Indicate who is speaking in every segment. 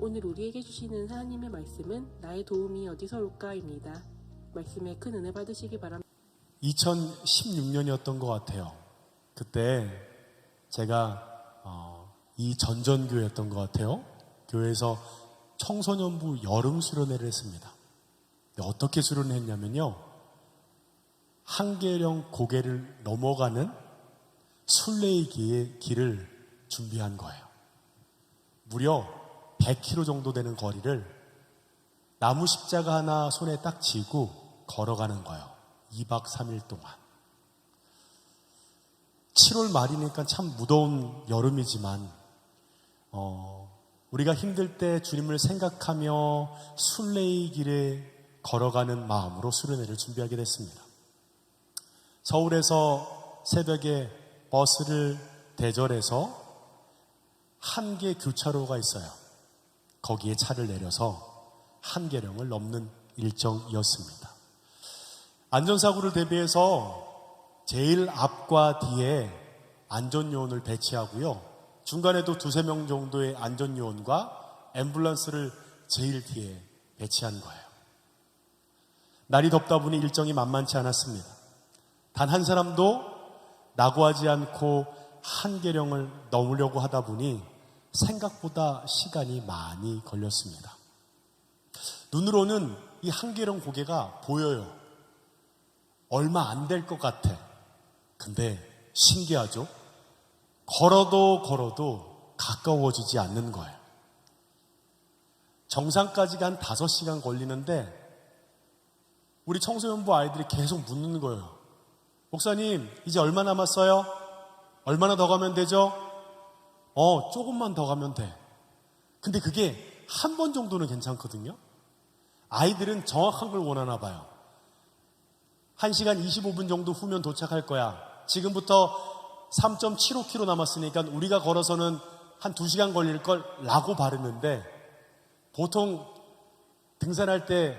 Speaker 1: 오늘 우리에게 주시는 하나님의 말씀은 나의 도움이 어디서 올까입니다. 말씀에 큰 은혜 받으시기 바랍니다.
Speaker 2: 2016년이었던 것 같아요. 그때 제가 이 전전교회였던 것 같아요. 교회에서 청소년부 여름 수련회를 했습니다. 어떻게 수련을 했냐면요, 한계령 고개를 넘어가는 순례의 길을 준비한 거예요. 무려 100km 정도 되는 거리를 나무 십자가 하나 손에 딱 쥐고 걸어가는 거예요. 2박 3일 동안. 7월 말이니까 참 무더운 여름이지만 우리가 힘들 때 주님을 생각하며 순례의 길에 걸어가는 마음으로 수련회를 준비하게 됐습니다. 서울에서 새벽에 버스를 대절해서 한계 교차로가 있어요. 거기에 차를 내려서 한계령을 넘는 일정이었습니다. 안전사고를 대비해서 제일 앞과 뒤에 안전요원을 배치하고요, 중간에도 2-3명 정도의 안전요원과 앰뷸런스를 제일 뒤에 배치한 거예요. 날이 덥다 보니 일정이 만만치 않았습니다. 단 한 사람도 낙오하지 않고 한계령을 넘으려고 하다 보니 생각보다 시간이 많이 걸렸습니다. 눈으로는 이 한계령 고개가 보여요. 얼마 안 될 것 같아. 근데 신기하죠? 걸어도 가까워지지 않는 거예요. 정상까지가 한 5시간 걸리는데 우리 청소년부 아이들이 계속 묻는 거예요. 목사님, 이제 얼마 남았어요? 얼마나 더 가면 되죠? 조금만 더 가면 돼. 근데 그게 한 번 정도는 괜찮거든요. 아이들은 정확한 걸 원하나 봐요. 1시간 25분 정도 후면 도착할 거야. 지금부터 3.75km 남았으니까 우리가 걸어서는 한 2시간 걸릴 걸 라고 바르는데, 보통 등산할 때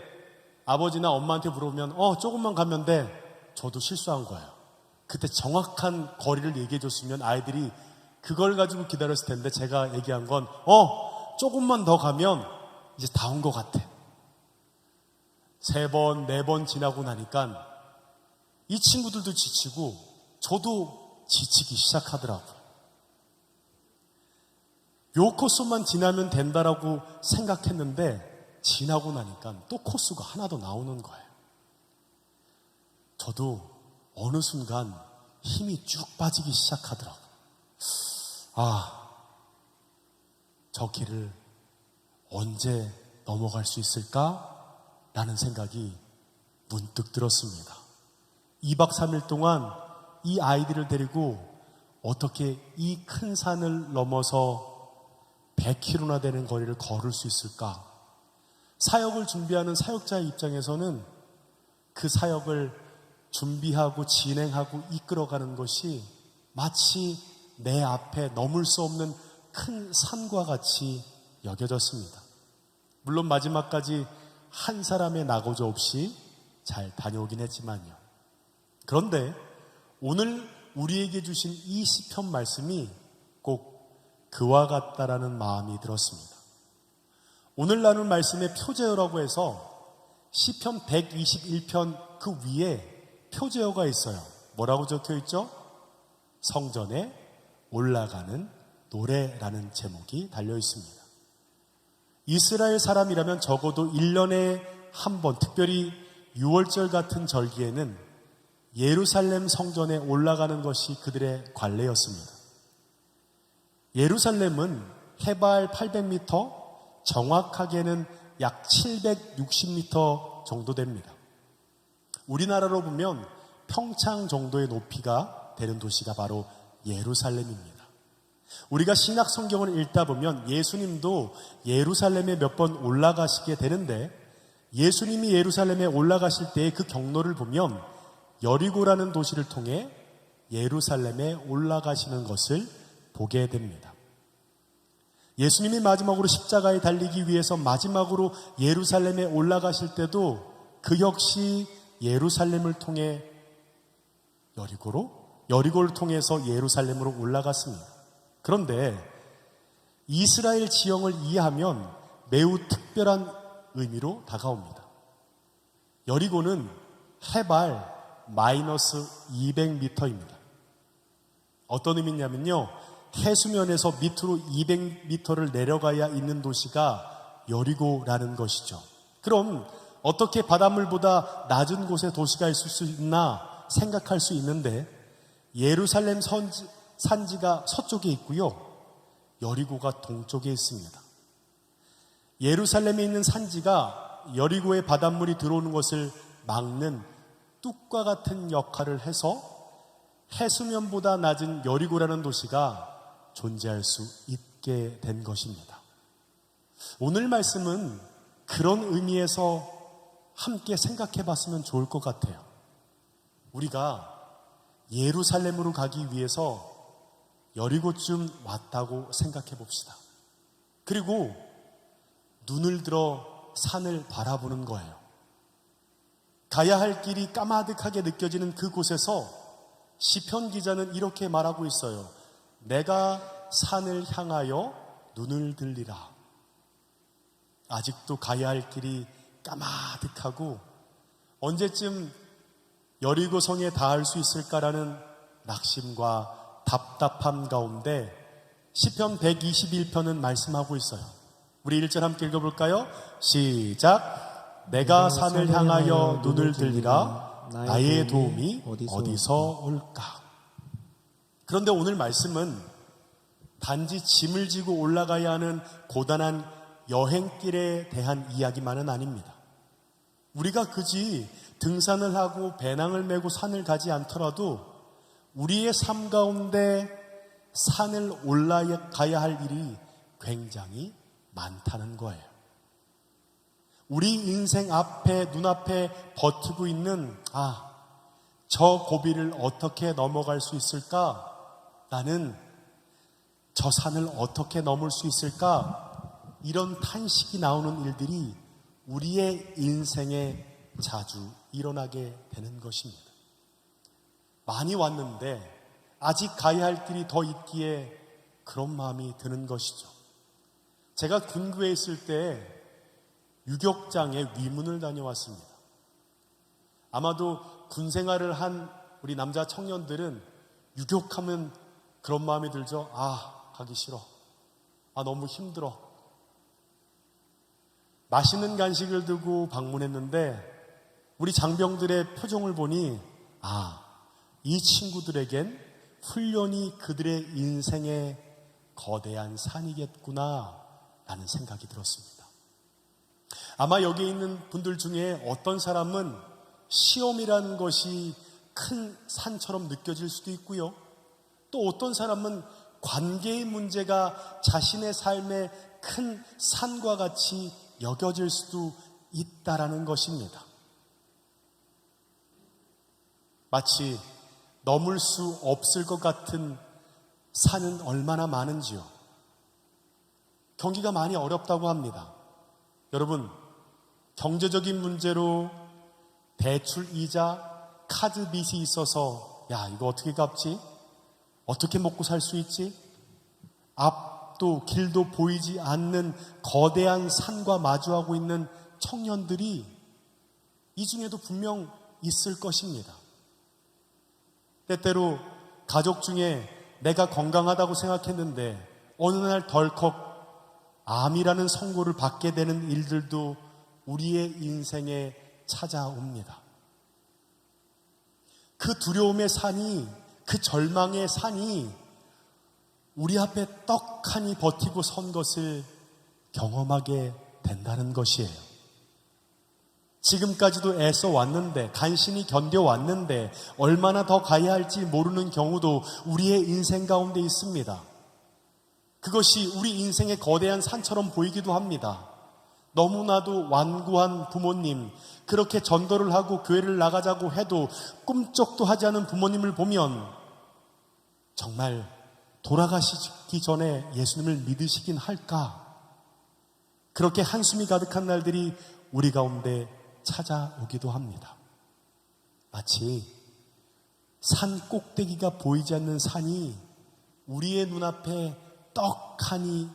Speaker 2: 아버지나 엄마한테 물어보면 조금만 가면 돼. 저도 실수한 거예요. 그때 정확한 거리를 얘기해 줬으면 아이들이 그걸 가지고 기다렸을 텐데, 제가 얘기한 건 조금만 더 가면 이제 다 온 것 같아. 3번, 4번 지나고 나니까 이 친구들도 지치고 저도 지치기 시작하더라고요. 요 코스만 지나면 된다라고 생각했는데 지나고 나니까 또 코스가 하나 더 나오는 거예요. 저도 어느 순간 힘이 쭉 빠지기 시작하더라고요. 저 길을 언제 넘어갈 수 있을까? 라는 생각이 문득 들었습니다. 2박 3일 동안 이 아이들을 데리고 어떻게 이 큰 산을 넘어서 100km나 되는 거리를 걸을 수 있을까? 사역을 준비하는 사역자의 입장에서는 그 사역을 준비하고 진행하고 이끌어가는 것이 마치 내 앞에 넘을 수 없는 큰 산과 같이 여겨졌습니다. 물론 마지막까지 한 사람의 낙오자 없이 잘 다녀오긴 했지만요. 그런데 오늘 우리에게 주신 이 시편 말씀이 꼭 그와 같다라는 마음이 들었습니다. 오늘 나눌 말씀의 표제어라고 해서 시편 121편 그 위에 표제어가 있어요. 뭐라고 적혀 있죠? 성전에 올라가는 노래라는 제목이 달려 있습니다. 이스라엘 사람이라면 적어도 1년에 한 번, 특별히 6월절 같은 절기에는 예루살렘 성전에 올라가는 것이 그들의 관례였습니다. 예루살렘은 해발 800m, 정확하게는 약 760m 정도 됩니다. 우리나라로 보면 평창 정도의 높이가 되는 도시가 바로 예루살렘입니다. 우리가 신약 성경을 읽다 보면 예수님도 예루살렘에 몇 번 올라가시게 되는데, 예수님이 예루살렘에 올라가실 때의 그 경로를 보면 여리고라는 도시를 통해 예루살렘에 올라가시는 것을 보게 됩니다. 예수님이 마지막으로 십자가에 달리기 위해서 마지막으로 예루살렘에 올라가실 때도 그 역시 예루살렘을 통해 여리고를 통해서 예루살렘으로 올라갔습니다. 그런데 이스라엘 지형을 이해하면 매우 특별한 의미로 다가옵니다. 여리고는 해발 마이너스 200m입니다. 어떤 의미냐면요, 해수면에서 밑으로 200m를 내려가야 있는 도시가 여리고라는 것이죠. 그럼 어떻게 바닷물보다 낮은 곳에 도시가 있을 수 있나 생각할 수 있는데, 예루살렘 산지가 서쪽에 있고요, 여리고가 동쪽에 있습니다. 예루살렘에 있는 산지가 여리고의 바닷물이 들어오는 것을 막는 뚝과 같은 역할을 해서 해수면보다 낮은 여리고라는 도시가 존재할 수 있게 된 것입니다. 오늘 말씀은 그런 의미에서 함께 생각해 봤으면 좋을 것 같아요. 우리가 예루살렘으로 가기 위해서 여리고쯤 왔다고 생각해 봅시다. 그리고 눈을 들어 산을 바라보는 거예요. 가야 할 길이 까마득하게 느껴지는 그곳에서 시편 기자는 이렇게 말하고 있어요. 내가 산을 향하여 눈을 들리라. 아직도 가야 할 길이 까마득하고 언제쯤 여리고성에 닿을 수 있을까라는 낙심과 답답함 가운데 시편 121편은 말씀하고 있어요. 우리 1절 함께 읽어볼까요? 시작. 내가 산을 향하여 눈을 들리라. 나의 도움이 어디서 올까? 그런데 오늘 말씀은 단지 짐을 지고 올라가야 하는 고단한 여행길에 대한 이야기만은 아닙니다. 우리가 굳이 등산을 하고 배낭을 메고 산을 가지 않더라도 우리의 삶 가운데 산을 올라가야 할 일이 굉장히 많다는 거예요. 우리 인생 앞에, 눈앞에 버티고 있는 저 고비를 어떻게 넘어갈 수 있을까? 나는 저 산을 어떻게 넘을 수 있을까? 이런 탄식이 나오는 일들이 우리의 인생에 자주 일어나게 되는 것입니다. 많이 왔는데 아직 가야 할 길이 더 있기에 그런 마음이 드는 것이죠. 제가 군구에 있을 때 유격장에 위문을 다녀왔습니다. 아마도 군 생활을 한 우리 남자 청년들은 유격하면 그런 마음이 들죠. 가기 싫어. 너무 힘들어. 맛있는 간식을 들고 방문했는데 우리 장병들의 표정을 보니 이 친구들에겐 훈련이 그들의 인생의 거대한 산이겠구나 라는 생각이 들었습니다. 아마 여기 있는 분들 중에 어떤 사람은 시험이라는 것이 큰 산처럼 느껴질 수도 있고요. 또 어떤 사람은 관계의 문제가 자신의 삶의 큰 산과 같이 여겨질 수도 있다라는 것입니다. 마치 넘을 수 없을 것 같은 산은 얼마나 많은지요. 경기가 많이 어렵다고 합니다. 여러분, 경제적인 문제로 대출 이자, 카드 빚이 있어서 이거 어떻게 갚지? 어떻게 먹고 살 수 있지? 앞도 길도 보이지 않는 거대한 산과 마주하고 있는 청년들이 이 중에도 분명 있을 것입니다. 때때로 가족 중에 내가 건강하다고 생각했는데 어느 날 덜컥 암이라는 선고를 받게 되는 일들도 우리의 인생에 찾아옵니다. 그 두려움의 산이, 그 절망의 산이 우리 앞에 떡하니 버티고 선 것을 경험하게 된다는 것이에요. 지금까지도 애써 왔는데, 간신히 견뎌왔는데 얼마나 더 가야 할지 모르는 경우도 우리의 인생 가운데 있습니다. 그것이 우리 인생의 거대한 산처럼 보이기도 합니다. 너무나도 완고한 부모님, 그렇게 전도를 하고 교회를 나가자고 해도 꿈쩍도 하지 않은 부모님을 보면 정말 돌아가시기 전에 예수님을 믿으시긴 할까? 그렇게 한숨이 가득한 날들이 우리 가운데 찾아오기도 합니다. 마치 산 꼭대기가 보이지 않는 산이 우리의 눈앞에 떡하니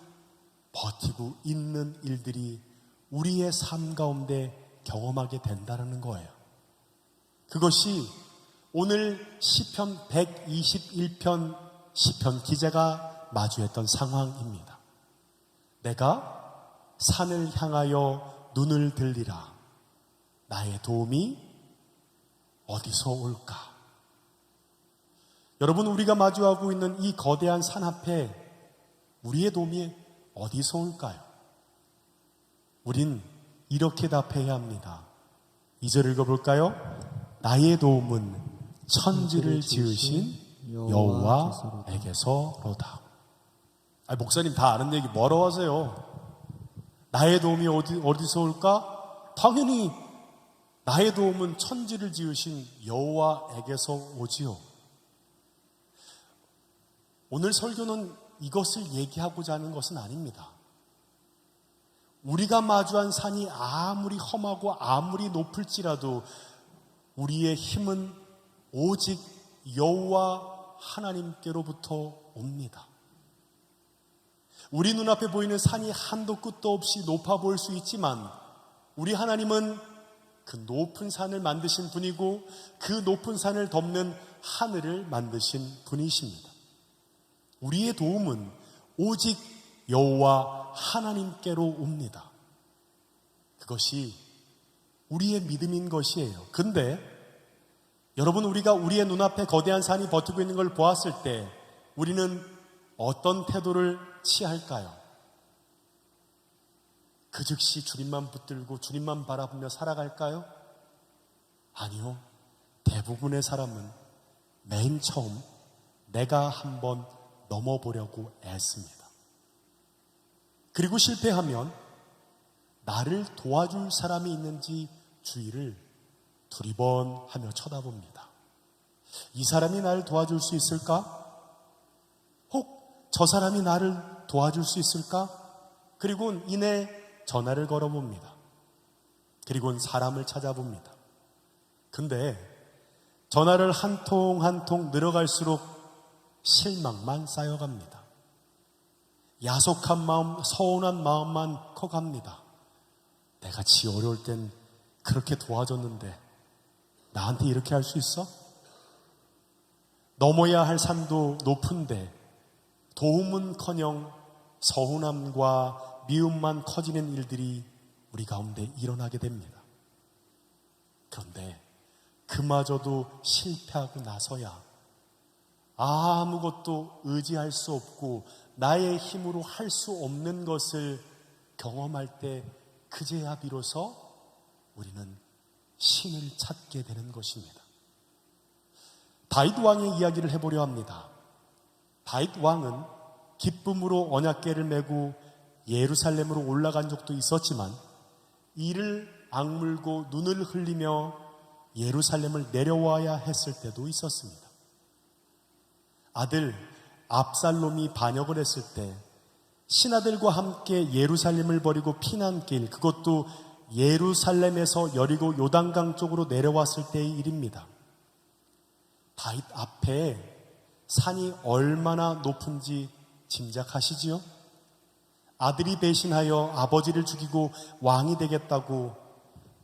Speaker 2: 버티고 있는 일들이 우리의 삶 가운데 경험하게 된다는 거예요. 그것이 오늘 시편 121편 시편 기자가 마주했던 상황입니다. 내가 산을 향하여 눈을 들리라. 나의 도움이 어디서 올까? 여러분, 우리가 마주하고 있는 이 거대한 산 앞에 우리의 도움이 어디서 올까요? 우린 이렇게 답해야 합니다. 2절 읽어볼까요? 나의 도움은 천지를 지으신 여호와에게서로다. 목사님 다 아는 얘기 뭐라고 하세요? 나의 도움이 어디서 올까? 당연히 나의 도움은 천지를 지으신 여호와에게서 오지요. 오늘 설교는 이것을 얘기하고자 하는 것은 아닙니다. 우리가 마주한 산이 아무리 험하고 아무리 높을지라도 우리의 힘은 오직 여호와 하나님께로부터 옵니다. 우리 눈앞에 보이는 산이 한도 끝도 없이 높아 보일 수 있지만 우리 하나님은 그 높은 산을 만드신 분이고 그 높은 산을 덮는 하늘을 만드신 분이십니다. 우리의 도움은 오직 여호와 하나님께로 옵니다. 그것이 우리의 믿음인 것이에요. 근데 여러분, 우리가 우리의 눈앞에 거대한 산이 버티고 있는 걸 보았을 때 우리는 어떤 태도를 취할까요? 그 즉시 주님만 붙들고 주님만 바라보며 살아갈까요? 아니요. 대부분의 사람은 맨 처음 내가 한번 넘어보려고 애씁니다. 그리고 실패하면 나를 도와줄 사람이 있는지 주위를 두리번하며 쳐다봅니다. 이 사람이 나를 도와줄 수 있을까? 혹 저 사람이 나를 도와줄 수 있을까? 그리고는 이내 전화를 걸어봅니다. 그리고는 사람을 찾아봅니다. 근데 전화를 한 통 한 통 늘어갈수록 실망만 쌓여갑니다. 야속한 마음, 서운한 마음만 커갑니다. 내가 지 어려울 땐 그렇게 도와줬는데 나한테 이렇게 할 수 있어? 넘어야 할 산도 높은데 도움은커녕 서운함과 미움만 커지는 일들이 우리 가운데 일어나게 됩니다. 그런데 그마저도 실패하고 나서야 아무것도 의지할 수 없고 나의 힘으로 할 수 없는 것을 경험할 때 그제야 비로소 우리는 신을 찾게 되는 것입니다. 다윗 왕의 이야기를 해보려 합니다. 다윗 왕은 기쁨으로 언약궤를 메고 예루살렘으로 올라간 적도 있었지만 이를 악물고 눈을 흘리며 예루살렘을 내려와야 했을 때도 있었습니다. 아들 압살롬이 반역을 했을 때 신하들과 함께 예루살렘을 버리고 피난길, 그것도 예루살렘에서 여리고 요단강 쪽으로 내려왔을 때의 일입니다. 다윗 앞에 산이 얼마나 높은지 짐작하시지요? 아들이 배신하여 아버지를 죽이고 왕이 되겠다고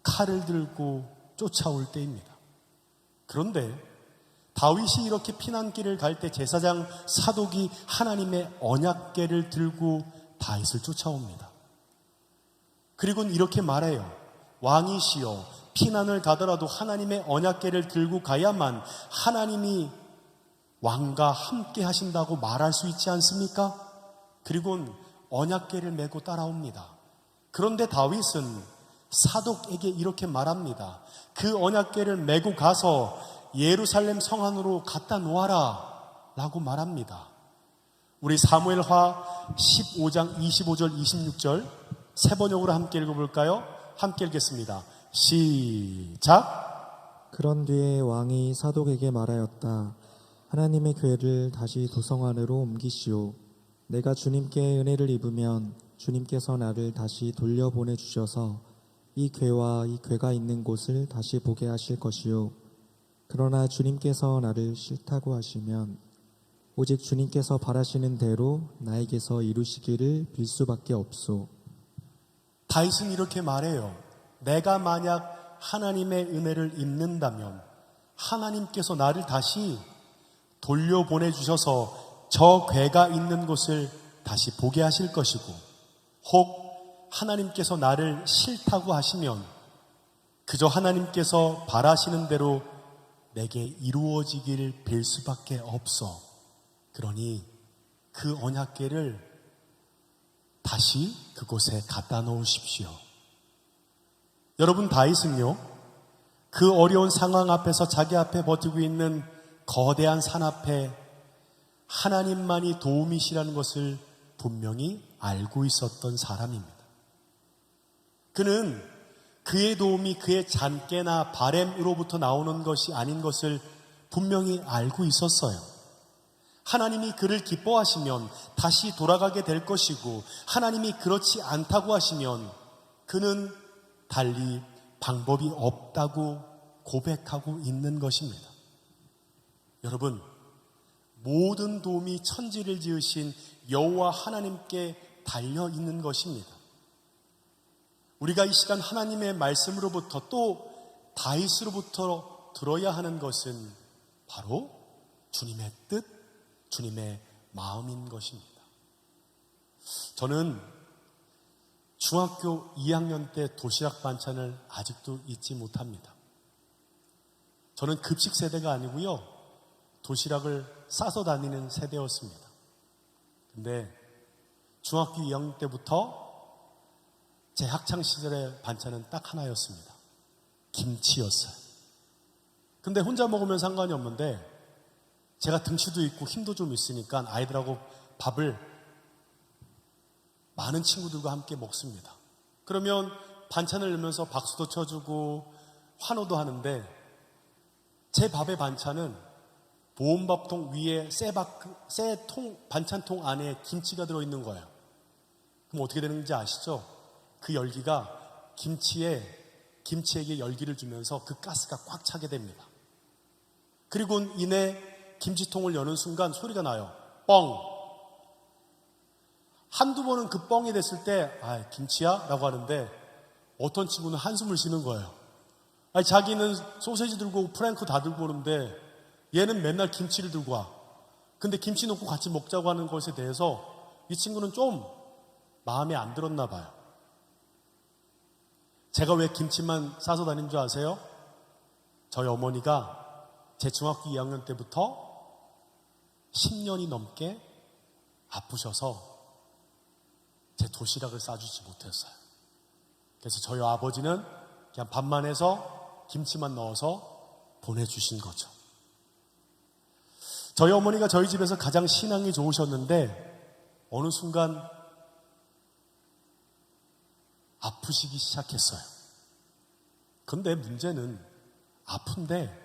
Speaker 2: 칼을 들고 쫓아올 때입니다. 그런데 다윗이 이렇게 피난길을 갈 때 제사장 사독이 하나님의 언약궤를 들고 다윗을 쫓아옵니다. 그리고는 이렇게 말해요. 왕이시여, 피난을 가더라도 하나님의 언약궤를 들고 가야만 하나님이 왕과 함께 하신다고 말할 수 있지 않습니까? 그리고는 언약궤를 메고 따라옵니다. 그런데 다윗은 사독에게 이렇게 말합니다. 그 언약궤를 메고 가서 예루살렘 성 안으로 갖다 놓아라 라고 말합니다. 우리 사무엘하 15장 25절 26절 세 번역으로 함께 읽어볼까요? 함께 읽겠습니다. 시작.
Speaker 3: 그런 뒤에 왕이 사독에게 말하였다. 하나님의 궤를 다시 도성 안으로 옮기시오. 내가 주님께 은혜를 입으면 주님께서 나를 다시 돌려보내주셔서 이 궤와 이 궤가 있는 곳을 다시 보게 하실 것이요. 그러나 주님께서 나를 싫다고 하시면 오직 주님께서 바라시는 대로 나에게서 이루시기를 빌 수밖에 없소.
Speaker 2: 다윗은 이렇게 말해요. 내가 만약 하나님의 은혜를 입는다면 하나님께서 나를 다시 돌려보내주셔서 저 괴가 있는 곳을 다시 보게 하실 것이고, 혹 하나님께서 나를 싫다고 하시면 그저 하나님께서 바라시는 대로 내게 이루어지기를 빌 수밖에 없어. 그러니 그 언약궤를 다시 그곳에 갖다 놓으십시오. 여러분, 다윗은요, 그 어려운 상황 앞에서 자기 앞에 버티고 있는 거대한 산 앞에 하나님만이 도움이시라는 것을 분명히 알고 있었던 사람입니다. 그는 그의 도움이 그의 잔꾀나 바램으로부터 나오는 것이 아닌 것을 분명히 알고 있었어요. 하나님이 그를 기뻐하시면 다시 돌아가게 될 것이고, 하나님이 그렇지 않다고 하시면 그는 달리 방법이 없다고 고백하고 있는 것입니다. 여러분, 모든 도움이 천지를 지으신 여호와 하나님께 달려 있는 것입니다. 우리가 이 시간 하나님의 말씀으로부터 또 다윗으로부터 들어야 하는 것은 바로 주님의 뜻, 주님의 마음인 것입니다. 저는 중학교 2학년 때 도시락 반찬을 아직도 잊지 못합니다. 저는 급식 세대가 아니고요, 도시락을 싸서 다니는 세대였습니다. 근데 중학교 2학년 때부터 제 학창시절의 반찬은 딱 하나였습니다. 김치였어요. 근데 혼자 먹으면 상관이 없는데 제가 등치도 있고 힘도 좀 있으니까 아이들하고 밥을 많은 친구들과 함께 먹습니다. 그러면 반찬을 넣으면서 박수도 쳐주고 환호도 하는데, 제 밥의 반찬은 보온밥통 위에 반찬통 안에 김치가 들어있는 거예요. 그럼 어떻게 되는지 아시죠? 그 열기가 김치에게 열기를 주면서 그 가스가 꽉 차게 됩니다. 그리고 이내 김치통을 여는 순간 소리가 나요. 뻥! 한두 번은 그 뻥이 됐을 때, 김치야? 라고 하는데, 어떤 친구는 한숨을 쉬는 거예요. 자기는 소세지 들고 프랭크 다 들고 오는데 얘는 맨날 김치를 들고 와. 근데 김치 넣고 같이 먹자고 하는 것에 대해서 이 친구는 좀 마음에 안 들었나 봐요. 제가 왜 김치만 싸서 다닌 줄 아세요? 저희 어머니가 제 중학교 2학년 때부터 10년이 넘게 아프셔서 제 도시락을 싸주지 못했어요. 그래서 저희 아버지는 그냥 밥만 해서 김치만 넣어서 보내주신 거죠. 저희 어머니가 저희 집에서 가장 신앙이 좋으셨는데 어느 순간 아프시기 시작했어요. 근데 문제는 아픈데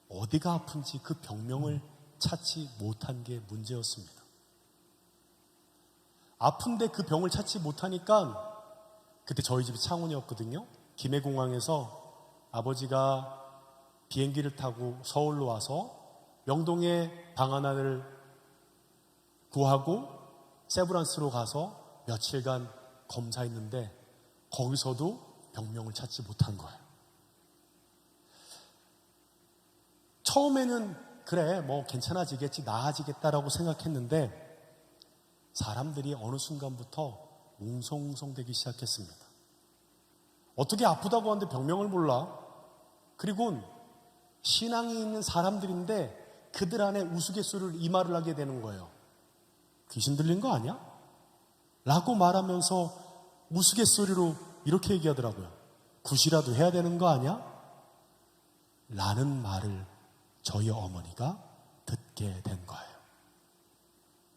Speaker 2: 어디가 아픈지 그 병명을 찾지 못한 게 문제였습니다. 아픈데 그 병을 찾지 못하니까, 그때 저희 집이 창원이었거든요. 김해공항에서 아버지가 비행기를 타고 서울로 와서 명동에 방 하나를 구하고 세브란스로 가서 며칠간 검사했는데 거기서도 병명을 찾지 못한 거예요. 처음에는 그래 뭐 괜찮아지겠지, 나아지겠다라고 생각했는데 사람들이 어느 순간부터 웅성웅성되기 시작했습니다. 어떻게 아프다고 하는데 병명을 몰라? 그리고 신앙이 있는 사람들인데 그들 안에 우스갯소리를 이 말을 하게 되는 거예요. 귀신 들린 거 아니야? 라고 말하면서 우스갯소리로 이렇게 얘기하더라고요. 굿이라도 해야 되는 거 아니야? 라는 말을 저희 어머니가 듣게 된 거예요.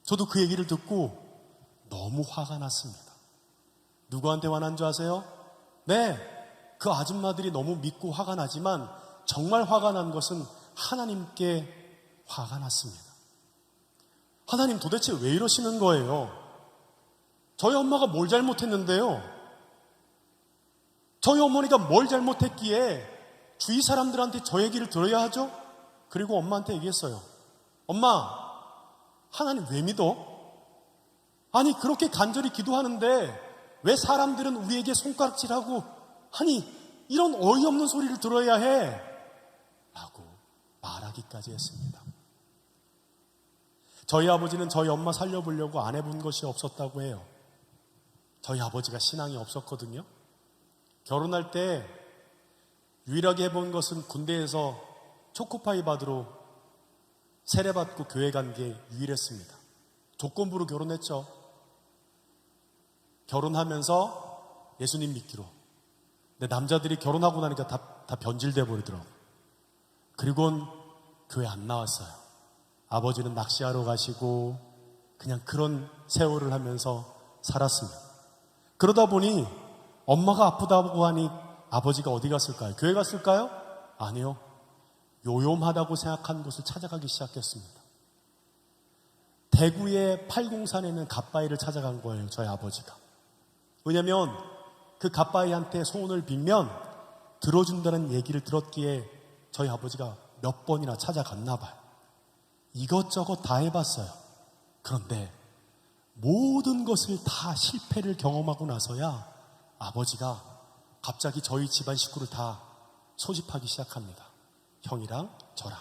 Speaker 2: 저도 그 얘기를 듣고 너무 화가 났습니다. 누구한테 화난 줄 아세요? 네, 그 아줌마들이 너무 믿고 화가 나지만 정말 화가 난 것은 하나님께 화가 났습니다. 하나님 도대체 왜 이러시는 거예요? 저희 엄마가 뭘 잘못했는데요? 저희 어머니가 뭘 잘못했기에 주위 사람들한테 저 얘기를 들어야 하죠? 그리고 엄마한테 얘기했어요. 엄마, 하나님 왜 믿어? 아니 그렇게 간절히 기도하는데 왜 사람들은 우리에게 손가락질하고 아니 이런 어이없는 소리를 들어야 해? 라고 말하기까지 했습니다. 저희 아버지는 저희 엄마 살려보려고 안 해본 것이 없었다고 해요. 저희 아버지가 신앙이 없었거든요. 결혼할 때 유일하게 해본 것은 군대에서 초코파이 받으러 세례받고 교회 간 게 유일했습니다. 조건부로 결혼했죠. 결혼하면서 예수님 믿기로. 근데 남자들이 결혼하고 나니까 다 변질돼 버리더라고요. 그리고는 교회 안 나왔어요. 아버지는 낚시하러 가시고 그냥 그런 세월을 하면서 살았습니다. 그러다 보니 엄마가 아프다고 하니 아버지가 어디 갔을까요? 교회 갔을까요? 아니요. 요염하다고 생각한 곳을 찾아가기 시작했습니다. 대구의 팔공산에 있는 갓바위를 찾아간 거예요. 저희 아버지가. 왜냐하면 그 갓바위한테 소원을 빌면 들어준다는 얘기를 들었기에 저희 아버지가 몇 번이나 찾아갔나 봐요. 이것저것 다 해봤어요. 그런데 모든 것을 다 실패를 경험하고 나서야 아버지가 갑자기 저희 집안 식구를 다 소집하기 시작합니다. 형이랑 저랑.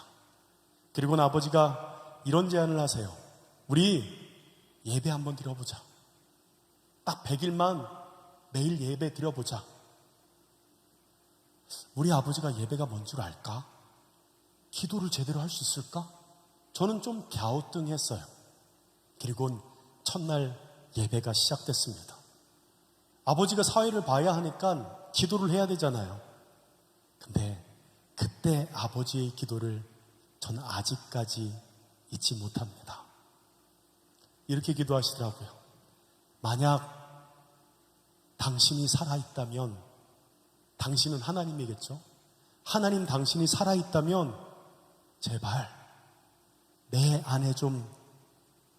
Speaker 2: 그리고는 아버지가 이런 제안을 하세요. 우리 예배 한번 드려보자. 딱 100일만 매일 예배 드려보자. 우리 아버지가 예배가 뭔 줄 알까? 기도를 제대로 할 수 있을까? 저는 좀 갸우뚱했어요. 그리고는 첫날 예배가 시작됐습니다. 아버지가 사회를 봐야 하니까 기도를 해야 되잖아요. 근데 그때 아버지의 기도를 저는 아직까지 잊지 못합니다. 이렇게 기도하시더라고요. 만약 당신이 살아있다면, 당신은 하나님이겠죠? 하나님 당신이 살아있다면 제발 내 안에 좀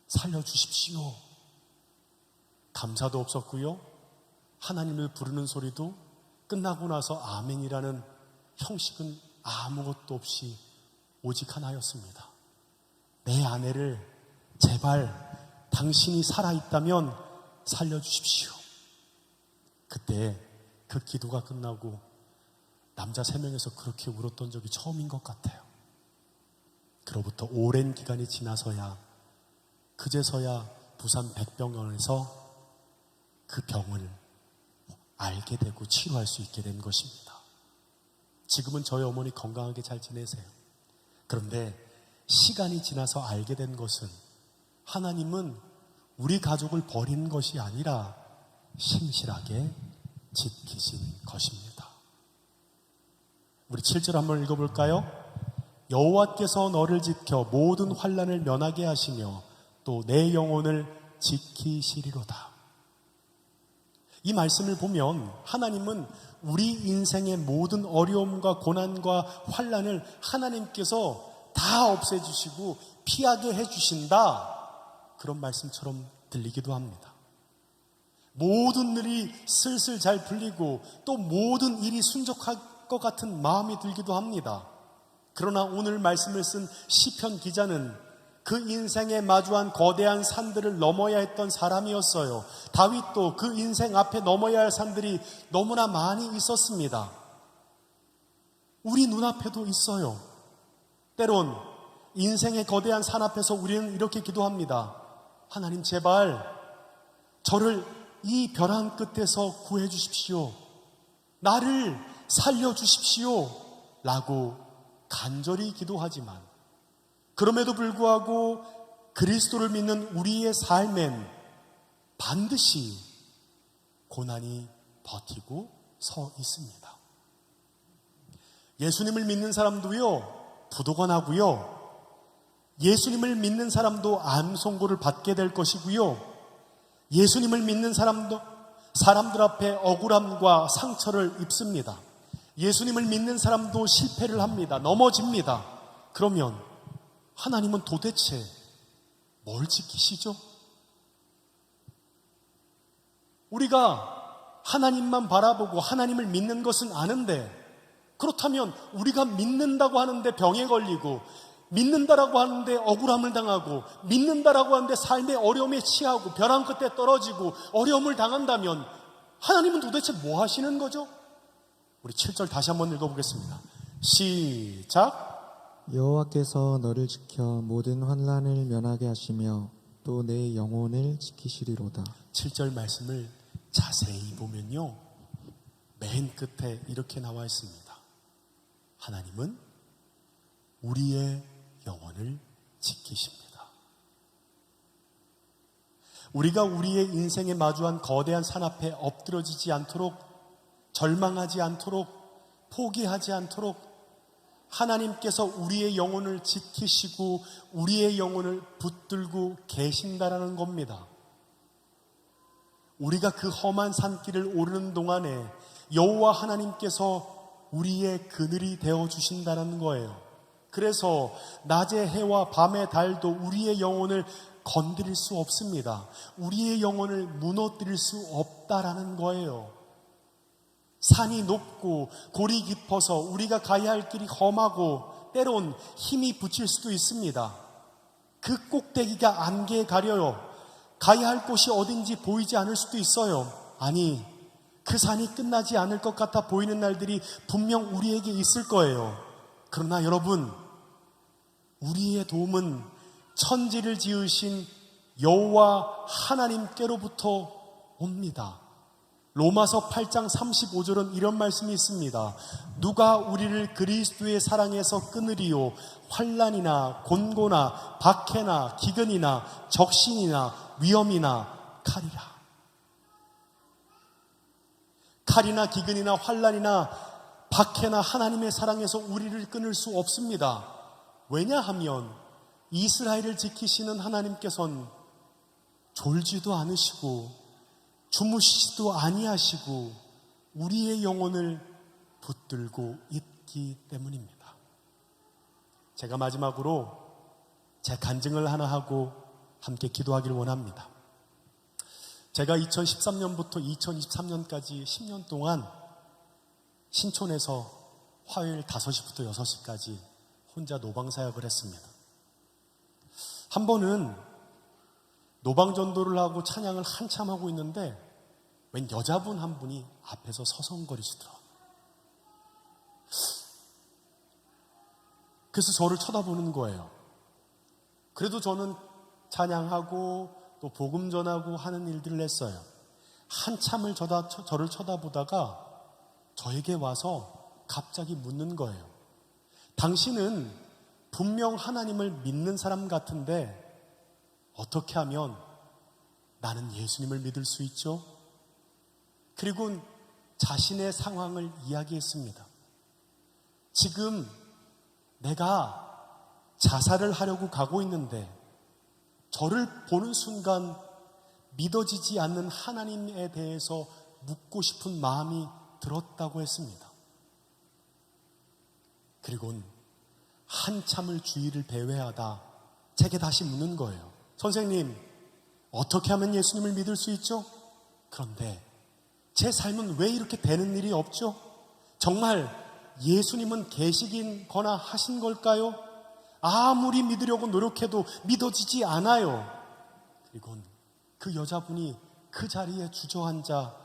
Speaker 2: 살려주십시오. 감사도 없었고요. 하나님을 부르는 소리도 끝나고 나서 아멘이라는 형식은 아무것도 없이 오직 하나였습니다. 내 아내를 제발 당신이 살아있다면 살려주십시오. 그때 그 기도가 끝나고 남자 3명에서 그렇게 울었던 적이 처음인 것 같아요. 그로부터 오랜 기간이 지나서야 그제서야 부산 백병원에서 그 병을 알게 되고 치료할 수 있게 된 것입니다. 지금은 저희 어머니 건강하게 잘 지내세요. 그런데 시간이 지나서 알게 된 것은 하나님은 우리 가족을 버리는 것이 아니라 신실하게 지키신 것입니다. 우리 7절 한번 읽어볼까요? 여호와께서 너를 지켜 모든 환난을 면하게 하시며 또 내 영혼을 지키시리로다. 이 말씀을 보면 하나님은 우리 인생의 모든 어려움과 고난과 환난을 하나님께서 다 없애주시고 피하게 해주신다. 그런 말씀처럼 들리기도 합니다. 모든 일이 슬슬 잘 풀리고 또 모든 일이 순적할 것 같은 마음이 들기도 합니다. 그러나 오늘 말씀을 쓴 시편 기자는 그 인생에 마주한 거대한 산들을 넘어야 했던 사람이었어요. 다윗도 그 인생 앞에 넘어야 할 산들이 너무나 많이 있었습니다. 우리 눈앞에도 있어요. 때론 인생의 거대한 산 앞에서 우리는 이렇게 기도합니다. 하나님 제발 저를 이 벼랑 끝에서 구해 주십시오. 나를 살려 주십시오. 라고 간절히 기도하지만 그럼에도 불구하고 그리스도를 믿는 우리의 삶엔 반드시 고난이 버티고 서 있습니다. 예수님을 믿는 사람도요, 부도가 나고요. 예수님을 믿는 사람도 암 선고를 받게 될 것이고요. 예수님을 믿는 사람도 사람들 앞에 억울함과 상처를 입습니다. 예수님을 믿는 사람도 실패를 합니다. 넘어집니다. 그러면 하나님은 도대체 뭘 지키시죠? 우리가 하나님만 바라보고 하나님을 믿는 것은 아는데, 그렇다면 우리가 믿는다고 하는데 병에 걸리고 믿는다라고 하는데 억울함을 당하고, 믿는다라고 하는데 삶의 어려움에 취하고 벼랑 끝에 떨어지고 어려움을 당한다면 하나님은 도대체 뭐 하시는 거죠? 우리 7절 다시 한번 읽어보겠습니다. 시작.
Speaker 3: 여호와께서 너를 지켜 모든 환난을 면하게 하시며 또 내 영혼을 지키시리로다.
Speaker 2: 7절 말씀을 자세히 보면요, 맨 끝에 이렇게 나와 있습니다. 하나님은 우리의 영혼을 지키십니다. 우리가 우리의 인생에 마주한 거대한 산 앞에 엎드러지지 않도록, 절망하지 않도록, 포기하지 않도록 하나님께서 우리의 영혼을 지키시고 우리의 영혼을 붙들고 계신다라는 겁니다. 우리가 그 험한 산길을 오르는 동안에 여호와 하나님께서 우리의 그늘이 되어 주신다는 거예요. 그래서 낮의 해와 밤의 달도 우리의 영혼을 건드릴 수 없습니다. 우리의 영혼을 무너뜨릴 수 없다라는 거예요. 산이 높고 골이 깊어서 우리가 가야 할 길이 험하고 때론 힘이 붙일 수도 있습니다. 그 꼭대기가 안개에 가려요. 가야 할 곳이 어딘지 보이지 않을 수도 있어요. 아니, 그 산이 끝나지 않을 것 같아 보이는 날들이 분명 우리에게 있을 거예요. 그러나 여러분, 우리의 도움은 천지를 지으신 여호와 하나님께로부터 옵니다. 로마서 8장 35절은 이런 말씀이 있습니다. 누가 우리를 그리스도의 사랑에서 끊으리요? 환난이나 곤고나 박해나 기근이나 적신이나 위험이나 칼이라. 칼이나 기근이나 환난이나 박해나 하나님의 사랑에서 우리를 끊을 수 없습니다. 왜냐하면 이스라엘을 지키시는 하나님께서는 졸지도 않으시고 주무시지도 아니하시고 우리의 영혼을 붙들고 있기 때문입니다. 제가 마지막으로 제 간증을 하나 하고 함께 기도하기를 원합니다. 제가 2013년부터 2023년까지 10년 동안 신촌에서 화요일 5시부터 6시까지 혼자 노방사역을 했습니다. 한 번은 노방전도를 하고 찬양을 한참 하고 있는데 웬 여자분 한 분이 앞에서 서성거리시더라고요. 그래서 저를 쳐다보는 거예요. 그래도 저는 찬양하고 또 복음 전하고 하는 일들을 했어요. 한참을 저를 쳐다보다가 저에게 와서 갑자기 묻는 거예요. 당신은 분명 하나님을 믿는 사람 같은데 어떻게 하면 나는 예수님을 믿을 수 있죠? 그리고 자신의 상황을 이야기했습니다. 지금 내가 자살을 하려고 가고 있는데 저를 보는 순간 믿어지지 않는 하나님에 대해서 묻고 싶은 마음이 들었다고 했습니다. 그리고 한참을 주위를 배회하다 제게 다시 묻는 거예요. 선생님, 어떻게 하면 예수님을 믿을 수 있죠? 그런데 제 삶은 왜 이렇게 되는 일이 없죠? 정말 예수님은 계시긴 거나 하신 걸까요? 아무리 믿으려고 노력해도 믿어지지 않아요. 그리고 그 여자분이 그 자리에 주저앉아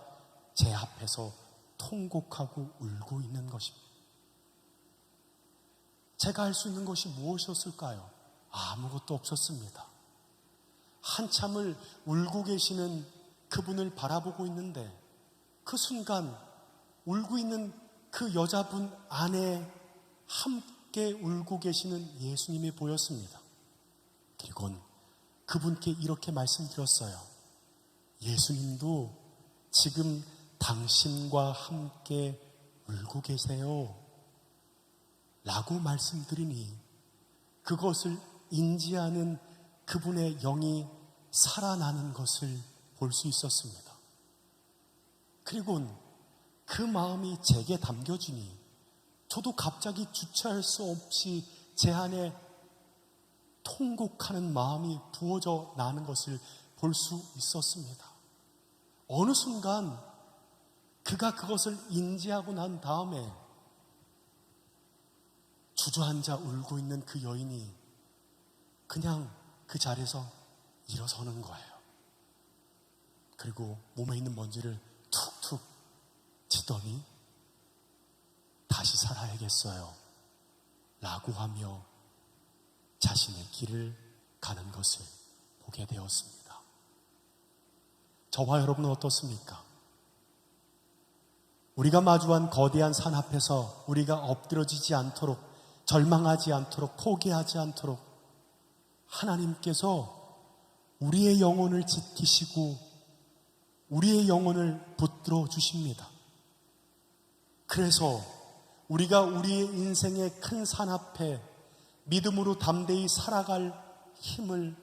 Speaker 2: 제 앞에서 통곡하고 울고 있는 것입니다. 제가 할 수 있는 것이 무엇이었을까요? 아무것도 없었습니다. 한참을 울고 계시는 그분을 바라보고 있는데 그 순간 울고 있는 그 여자분 안에 함께 울고 계시는 예수님이 보였습니다. 그리고 그분께 이렇게 말씀드렸어요. 예수님도 지금 당신과 함께 울고 계세요. 라고 말씀드리니 그것을 인지하는 그분의 영이 살아나는 것을 볼 수 있었습니다. 그리고 그 마음이 제게 담겨지니 저도 갑자기 주체할 수 없이 제 안에 통곡하는 마음이 부어져 나는 것을 볼 수 있었습니다. 어느 순간 그가 그것을 인지하고 난 다음에 주저앉아 울고 있는 그 여인이 그냥 그 자리에서 일어서는 거예요. 그리고 몸에 있는 먼지를 툭툭 치더니 다시 살아야겠어요 라고 하며 자신의 길을 가는 것을 보게 되었습니다. 저와 여러분은 어떻습니까? 우리가 마주한 거대한 산 앞에서 우리가 엎드러지지 않도록, 절망하지 않도록, 포기하지 않도록 하나님께서 우리의 영혼을 지키시고 우리의 영혼을 붙들어 주십니다. 그래서 우리가 우리의 인생의 큰 산 앞에 믿음으로 담대히 살아갈 힘을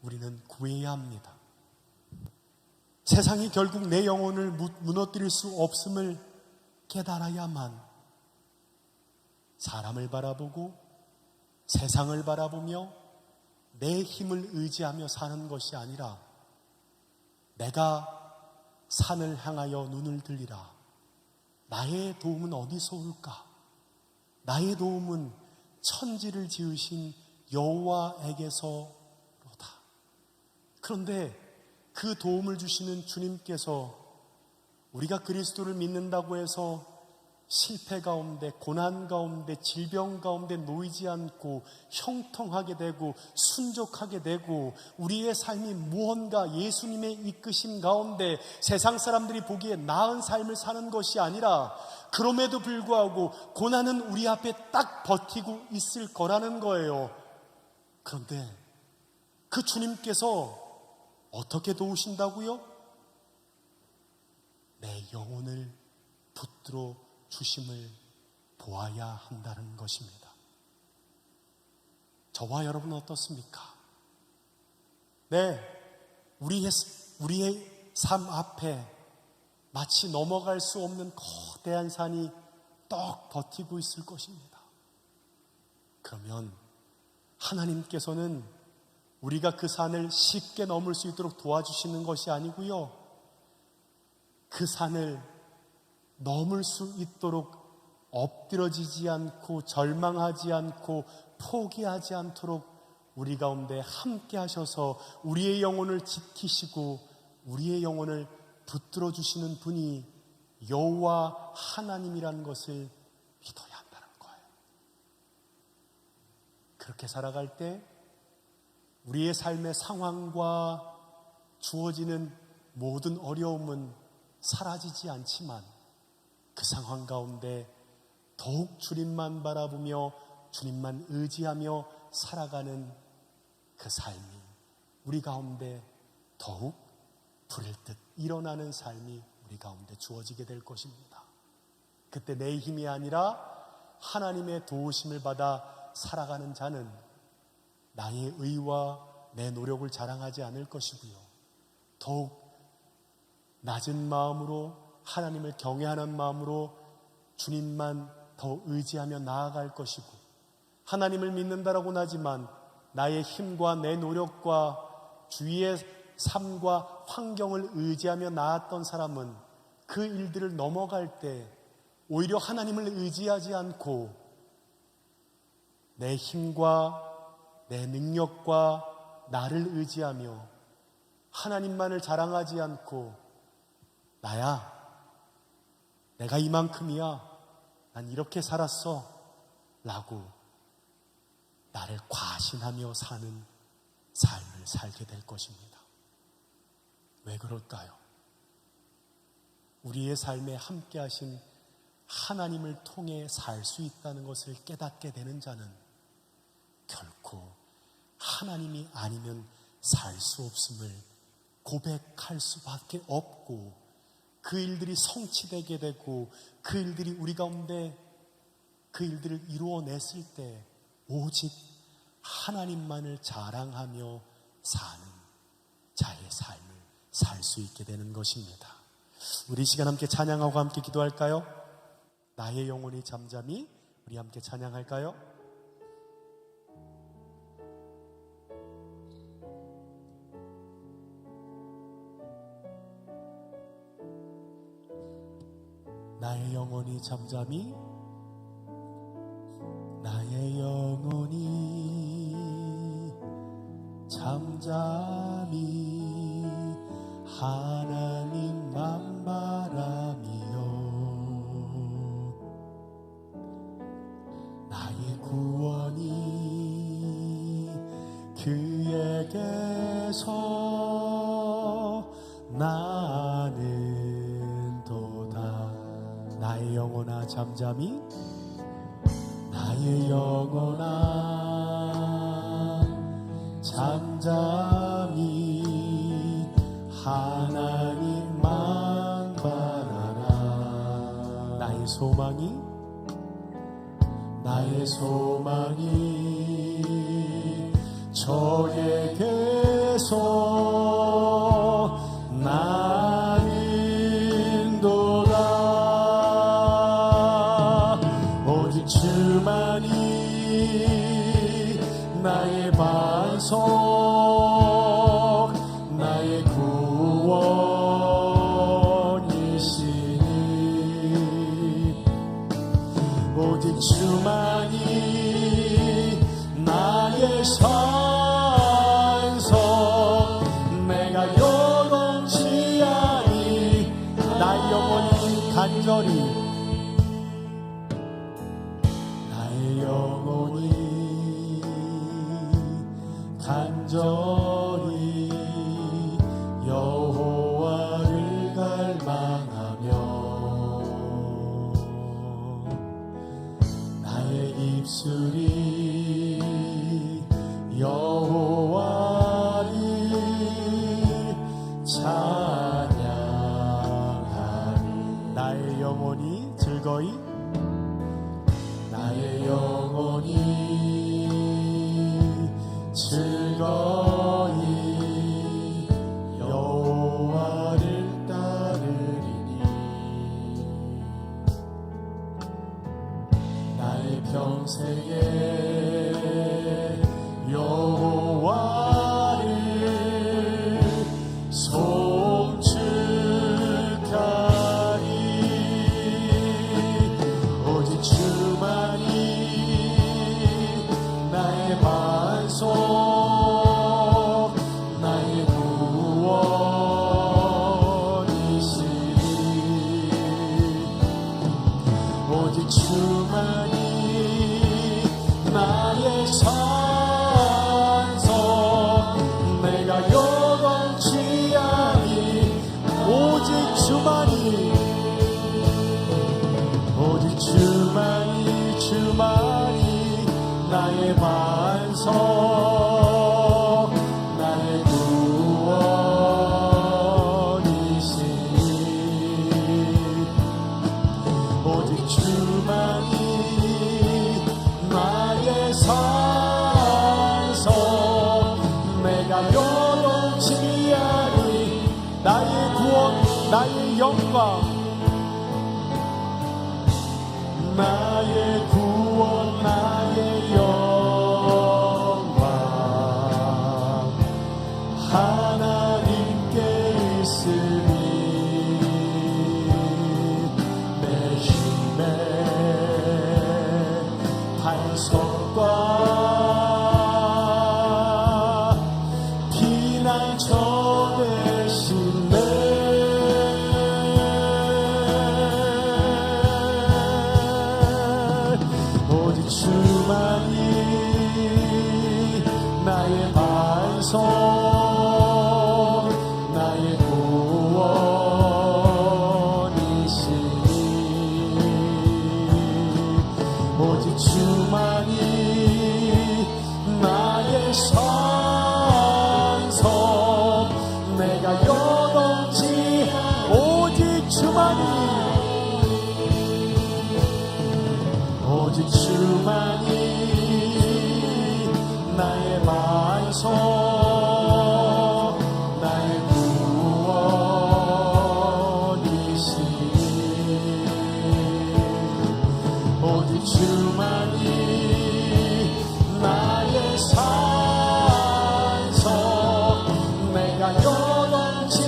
Speaker 2: 우리는 구해야 합니다. 세상이 결국 내 영혼을 무너뜨릴 수 없음을 깨달아야만 사람을 바라보고 세상을 바라보며 내 힘을 의지하며 사는 것이 아니라 내가 산을 향하여 눈을 들리라. 나의 도움은 어디서 올까? 나의 도움은 천지를 지으신 여호와에게서로다. 그런데 그 도움을 주시는 주님께서 우리가 그리스도를 믿는다고 해서 실패 가운데, 고난 가운데, 질병 가운데 놓이지 않고 형통하게 되고 순족하게 되고 우리의 삶이 무언가 예수님의 이끄심 가운데 세상 사람들이 보기에 나은 삶을 사는 것이 아니라 그럼에도 불구하고 고난은 우리 앞에 딱 버티고 있을 거라는 거예요. 그런데 그 주님께서 어떻게 도우신다고요? 내 영혼을 붙들어 주심을 보아야 한다는 것입니다. 저와 여러분은 어떻습니까? 네, 우리의 삶 앞에 마치 넘어갈 수 없는 거대한 산이 떡 버티고 있을 것입니다. 그러면 하나님께서는 우리가 그 산을 쉽게 넘을 수 있도록 도와주시는 것이 아니고요, 그 산을 넘을 수 있도록 엎드러지지 않고 절망하지 않고 포기하지 않도록 우리 가운데 함께 하셔서 우리의 영혼을 지키시고 우리의 영혼을 붙들어 주시는 분이 여호와 하나님이라는 것을 믿어야 한다는 거예요. 그렇게 살아갈 때 우리의 삶의 상황과 주어지는 모든 어려움은 사라지지 않지만 그 상황 가운데 더욱 주님만 바라보며 주님만 의지하며 살아가는 그 삶이 우리 가운데 더욱 불일 듯 일어나는 삶이 우리 가운데 주어지게 될 것입니다. 그때 내 힘이 아니라 하나님의 도우심을 받아 살아가는 자는 나의 의와 내 노력을 자랑하지 않을 것이고요, 더욱 낮은 마음으로 하나님을 경외하는 마음으로 주님만 더 의지하며 나아갈 것이고, 하나님을 믿는다라고는 하지만 나의 힘과 내 노력과 주위의 삶과 환경을 의지하며 나았던 사람은 그 일들을 넘어갈 때 오히려 하나님을 의지하지 않고 내 힘과 내 능력과 나를 의지하며 하나님만을 자랑하지 않고 나야, 내가 이만큼이야, 난 이렇게 살았어 라고 나를 과신하며 사는 삶을 살게 될 것입니다. 왜 그럴까요? 우리의 삶에 함께 하신 하나님을 통해 살 수 있다는 것을 깨닫게 되는 자는 결코 하나님이 아니면 살 수 없음을 고백할 수밖에 없고, 그 일들이 성취되게 되고 그 일들이 우리 가운데 그 일들을 이루어냈을 때 오직 하나님만을 자랑하며 사는 자의 삶을 살 수 있게 되는 것입니다. 우리 이 시간 함께 찬양하고 함께 기도할까요? 나의 영혼이 잠잠히, 우리 함께 찬양할까요? 나의 영혼이 잠잠히, 나의 영혼이 잠잠히 하나님만 바라미요 나의 구원이 그에게서 나는 도다 나의 영혼아 잠잠히 나의 영혼아 잠잠히 하나님만 바라라 나의 소망이 저에게서 나는 도다 오직 주만이 나의 반석 나의 구원이시니 오직 주만이 나의 산석 내가 요동치하니 나의 영혼이 간절히 여호와를 갈망하며 나의 입술이 여호와를 찬양하니 나의 영혼이 즐거이 여호와를 따르리니 나의 평생에 여호와를 송축하리 오직 주만이 나의 반석 나의 구원이시니 오직 주만이 나의 산석 내가 요동치하니 오직 주만이 나의 반석 나의 구원이시니 오직 주만이 나의 산석 내가 요동치하니 나의 구원 나의 영광 나의 구원 나의 영광 하나님께 있으니 내 힘의 반석과 피난처 되신 주만이 나의 반석 나의 구원이시니 오직 주만이 나의 산석 내가 요동치 오직 주만이 나의 반석 나의 구원이시니 오직 주만이 나의 산석 내가 요동치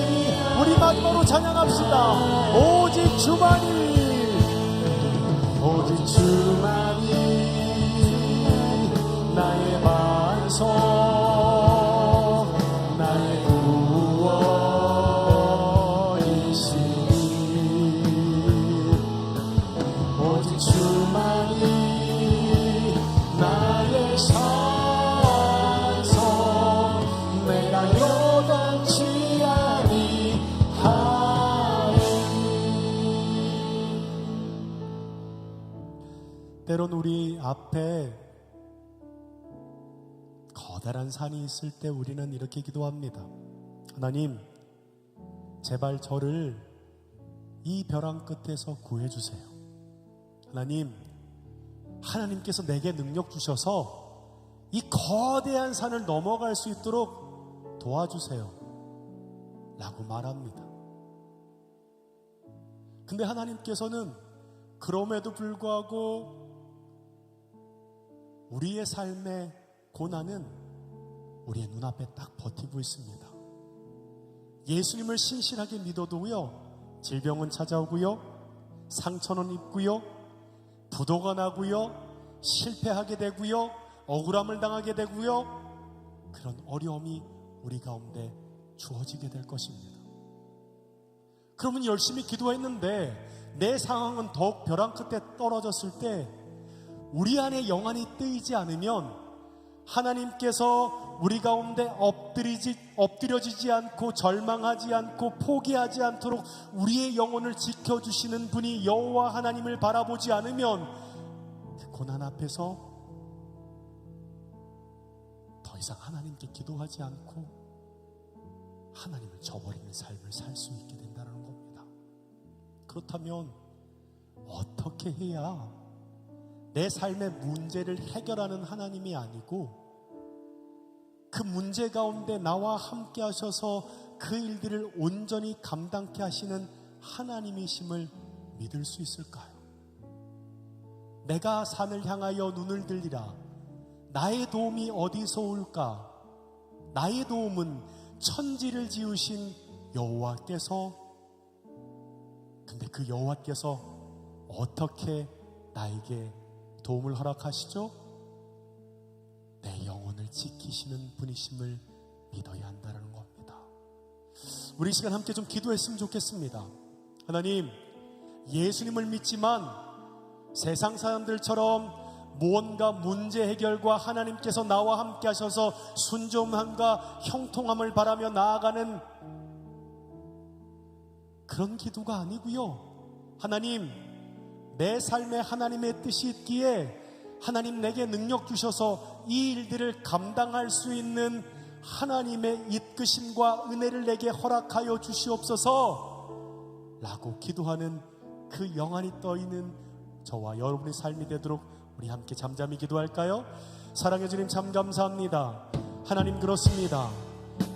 Speaker 2: 우리 마지막으로 찬양합시다 오직 주만이 나의 반석 때론 우리 앞에 커다란 산이 있을 때 우리는 이렇게 기도합니다. 하나님, 제발 저를 이 벼랑 끝에서 구해주세요. 하나님, 하나님께서 내게 능력 주셔서 이 거대한 산을 넘어갈 수 있도록 도와주세요 라고 말합니다. 근데 하나님께서는 그럼에도 불구하고 우리의 삶의 고난은 우리의 눈앞에 딱 버티고 있습니다. 예수님을 신실하게 믿어도요, 질병은 찾아오고요, 상처는 입고요, 부도가 나고요, 실패하게 되고요, 억울함을 당하게 되고요, 그런 어려움이 우리 가운데 주어지게 될 것입니다. 그러면 열심히 기도했는데 내 상황은 더욱 벼랑 끝에 떨어졌을 때 우리 안에 영안이 뜨이지 않으면 하나님께서 우리 가운데 엎드려지지 않고 절망하지 않고 포기하지 않도록 우리의 영혼을 지켜주시는 분이 여호와 하나님을 바라보지 않으면 그 고난 앞에서 더 이상 하나님께 기도하지 않고 하나님을 저버리는 삶을 살 수 있게 된다는 겁니다. 그렇다면 어떻게 해야 내 삶의 문제를 해결하는 하나님이 아니고 그 문제 가운데 나와 함께 하셔서 그 일들을 온전히 감당케 하시는 하나님이심을 믿을 수 있을까요? 내가 산을 향하여 눈을 들리라. 나의 도움이 어디서 올까? 나의 도움은 천지를 지으신 여호와께서. 근데 그 여호와께서 어떻게 나에게 도움을 허락하시죠? 내 영혼을 지키시는 분이심을 믿어야 한다는 겁니다. 우리 이 시간 함께 좀 기도했으면 좋겠습니다. 하나님, 예수님을 믿지만 세상 사람들처럼 무언가 문제 해결과 하나님께서 나와 함께 하셔서 순종함과 형통함을 바라며 나아가는 그런 기도가 아니고요. 하나님, 내 삶에 하나님의 뜻이 있기에 하나님 내게 능력 주셔서 이 일들을 감당할 수 있는 하나님의 이끄심과 은혜를 내게 허락하여 주시옵소서 라고 기도하는 그 영안이 떠있는 저와 여러분의 삶이 되도록 우리 함께 잠잠히 기도할까요? 사랑해 주님, 참 감사합니다. 하나님, 그렇습니다.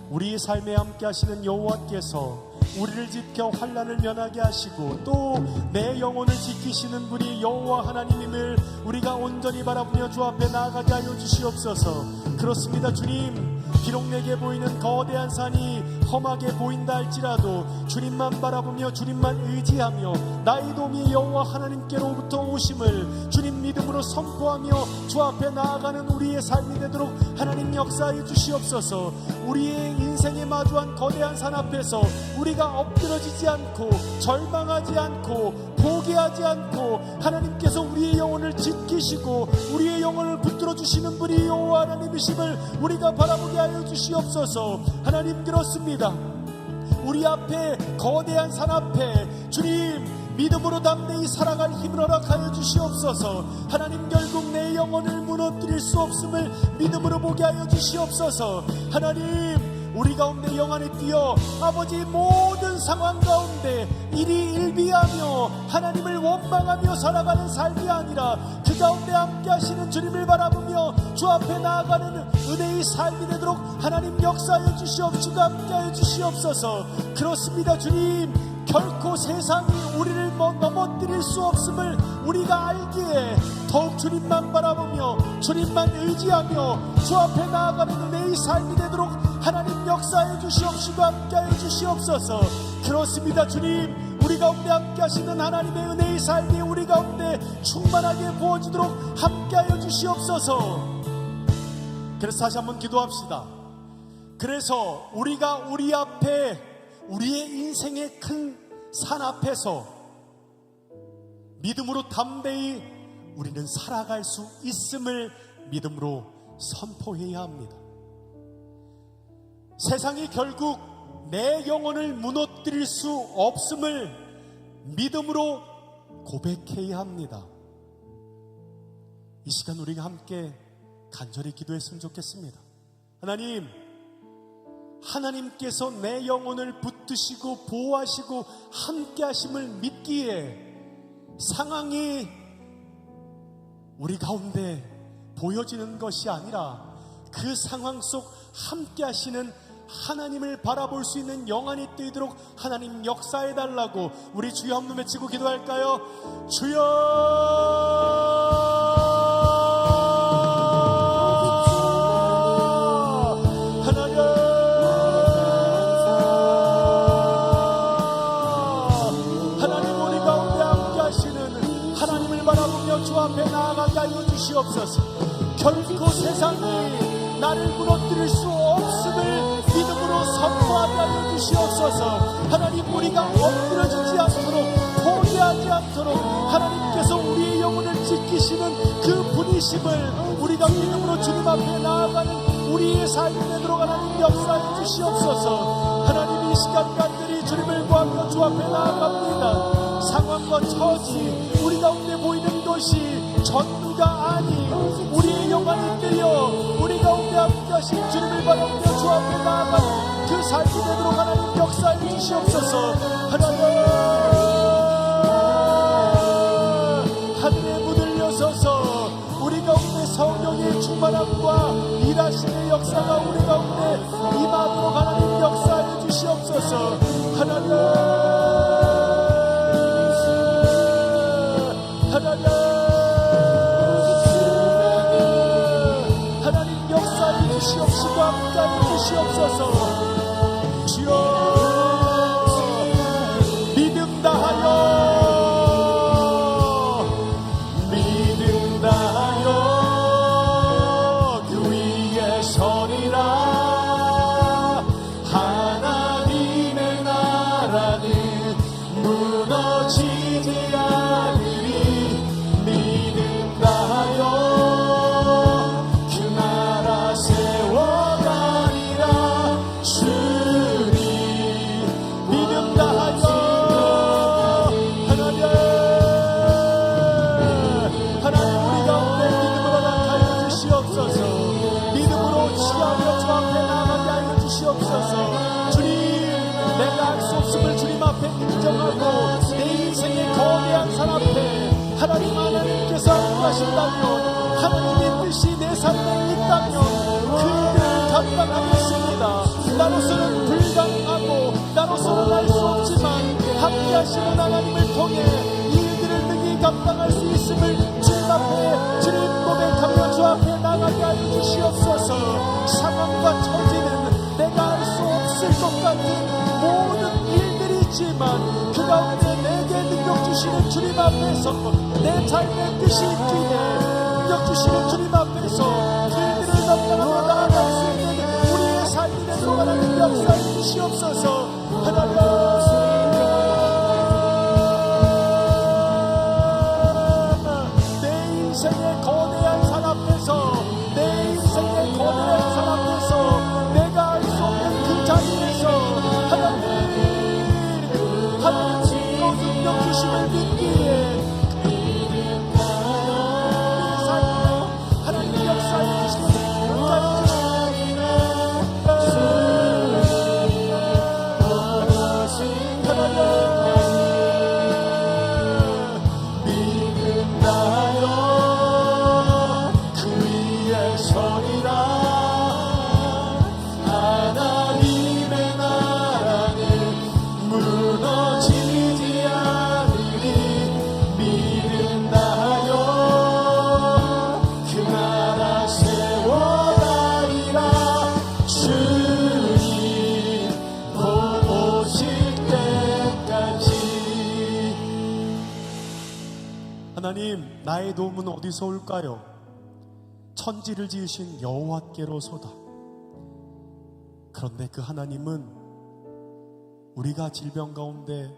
Speaker 2: 우리의 삶에 함께 하시는 여호와께서 우리를 지켜 환난을 면하게 하시고 또 내 영혼을 지키시는 분이 여호와 하나님임을 우리가 온전히 바라보며 주 앞에 나아가게 하여 주시옵소서. 그렇습니다. 주님, 비록 내게 보이는 거대한 산이 험하게 보인다 할지라도 주님만 바라보며 주님만 의지하며 나의 도움이 여호와 하나님께로부터 오심을 주님 믿음으로 선포하며 주 앞에 나아가는 우리의 삶이 되도록 하나님 역사해 주시옵소서. 우리의 인생에 마주한 거대한 산 앞에서 우리가 엎드러지지 않고 절망하지 않고 포기하지 않고 하나님께서 우리의 영혼을 지키시고 우리의 영혼을 붙들어 주시는 분이 여호와 하나님이심을 우리가 바라보게 하여 주시옵소서. 하나님, 그렇습니다. 우리 앞에 거대한 산 앞에 주님 믿음으로 담대히 살아갈 힘을 허락하여 주시옵소서. 하나님, 결국 내 영혼을 무너뜨릴 수 없음을 믿음으로 보게 하여 주시옵소서. 하나님, 우리 가운데 영안이 뛰어 아버지 모든 상황 가운데 일희일비하며 하나님을 원망하며 살아가는 삶이 아니라 그 가운데 함께 하시는 주님을 바라보며 주 앞에 나아가는 은혜의 삶이 되도록 하나님 역사해 주시옵시고 함께하여 주시옵소서. 그렇습니다. 주님, 결코 세상이 우리를 넘어뜨릴 수 없음을 우리가 알기에 더욱 주님만 바라보며 주님만 의지하며 주 앞에 나아가는 은혜의 삶이 되도록 하나님 역사해 주시옵시고 함께하여 주시옵소서. 그렇습니다. 주님, 우리 가운데 함께 하시는 하나님의 은혜의 삶이 우리 가운데 충만하게 부어지도록 함께하여 주시옵소서. 그래서 다시 한번 기도합시다. 그래서 우리가 우리 앞에 우리의 인생의 큰 산 앞에서 믿음으로 담대히 우리는 살아갈 수 있음을 믿음으로 선포해야 합니다. 세상이 결국 내 영혼을 무너뜨릴 수 없음을 믿음으로 고백해야 합니다. 이 시간 우리가 함께 간절히 기도했으면 좋겠습니다. 하나님, 하나님께서 내 영혼을 붙드시고 보호하시고 함께 하심을 믿기에 상황이 우리 가운데 보여지는 것이 아니라 그 상황 속 함께 하시는 하나님을 바라볼 수 있는 영안이 뜨이도록 하나님 역사해 달라고 우리 주여 한번 외치고 기도할까요? 주여! 주 앞에 나아가게 하여 주시옵소서. 결코 세상이 나를 무너뜨릴 수 없음을 믿음으로 선포하게 하여 주시옵소서. 하나님, 우리가 엎드려지지 않도록, 포기하지 않도록 하나님께서 우리의 영혼을 지키시는 그 분이심을 우리가 믿음으로 주님 앞에 나아가는 우리의 삶에 내도록 하나님 역사해 주시옵소서. 하나님, 이 시간 간절히 주님을 구하며 주 앞에 나아갑니다. 상황과 처지, 우리 가운데 보이는 것이 전부가 아닌 우리의 영광이 뜨여 우리 가운데 함께 하신 주님을 바라보며 주 앞에 나아가는 그 삶이 되도록 하나님 역사해 주시옵소서. 하나님, 하늘에 문을 여서서 우리 가운데 성령의 충만함과 일하시는 역사가 우리 가운데 임하도록 하나님 역사해 주시옵소서. 하나님 역사해 주시옵시고 함께해 주시옵소서. 주여, 믿음 다하여 그 위에 서리라. 하나님의 나라는 무너지지 않으리. 믿음 다하여 그 나라 세워가리라. 주님, 믿음 다하여 하나님 우리 가운데 믿음으로 나타내 주시옵소서. 믿음으로 취하며 주 앞에 나가게 하여 주시옵소서. 주님, 내가 할 수 없음을 주님 앞에 인정하고 내 인생의 거대한 산 앞에 하나님께서 하신다면, 하나님의 뜻이 내 삶에 있다면 그 일을 감당하겠습니다. 나로서는 불가능하고 나로서는 할 수 없지만 함께 하시는 하나님을 통해 이 일들을 능히 감당할 수 있음을 주님 앞에 주님 고백하며 주 앞에 나가게 하여 주시옵소서. 상황과 처지는 내가 할 수 없을 것 같은 모든 일들이 있지만 그 가운데 내게 능력 주시는 주님 앞에서 내 삶의 뜻이 있기에 능력 주시는 주님 앞에서 그 일들을 감당하며 나아갈 수 있는 우리의 삶이 되도록 하나님 역사해 주시옵소서. 하나님, 내 인생의 거대한 산 앞에서, 내 인생의 거대한 산 앞에서 내가 할 수 없는 그 자리에서 하나님 능력 주심을 믿기에 하나님 역사해 주시옵소서. 하나님, 나의 도움은 어디서 올까요? 천지를 지으신 여호와께로소다. 그런데 그 하나님은 우리가 질병 가운데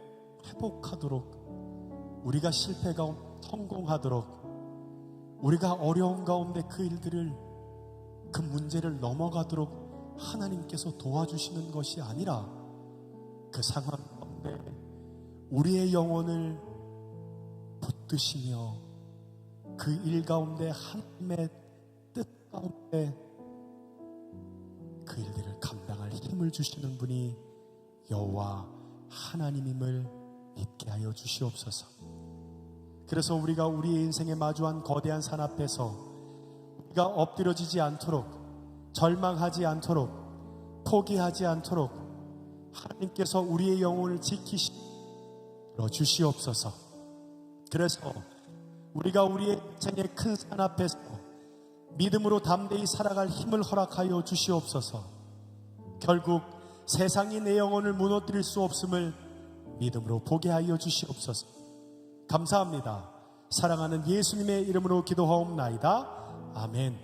Speaker 2: 회복하도록, 우리가 실패 가운데 성공하도록, 우리가 어려운 가운데 그 일들을, 그 문제를 넘어가도록 하나님께서 도와주시는 것이 아니라 그 상황 가운데 우리의 영혼을 붙드시며 그 일 가운데 하나님의 뜻 가운데 그 일들을 감당할 힘을 주시는 분이 여호와 하나님임을 믿게 하여 주시옵소서. 그래서 우리가 우리의 인생에 마주한 거대한 산 앞에서 우리가 엎드려지지 않도록, 절망하지 않도록, 포기하지 않도록 하나님께서 우리의 영혼을 지키시어 주시옵소서. 그래서 우리가 우리의 인생의 큰 산 앞에서 믿음으로 담대히 살아갈 힘을 허락하여 주시옵소서. 결국 세상이 내 영혼을 무너뜨릴 수 없음을 믿음으로 보게 하여 주시옵소서. 감사합니다. 사랑하는 예수님의 이름으로 기도하옵나이다. 아멘.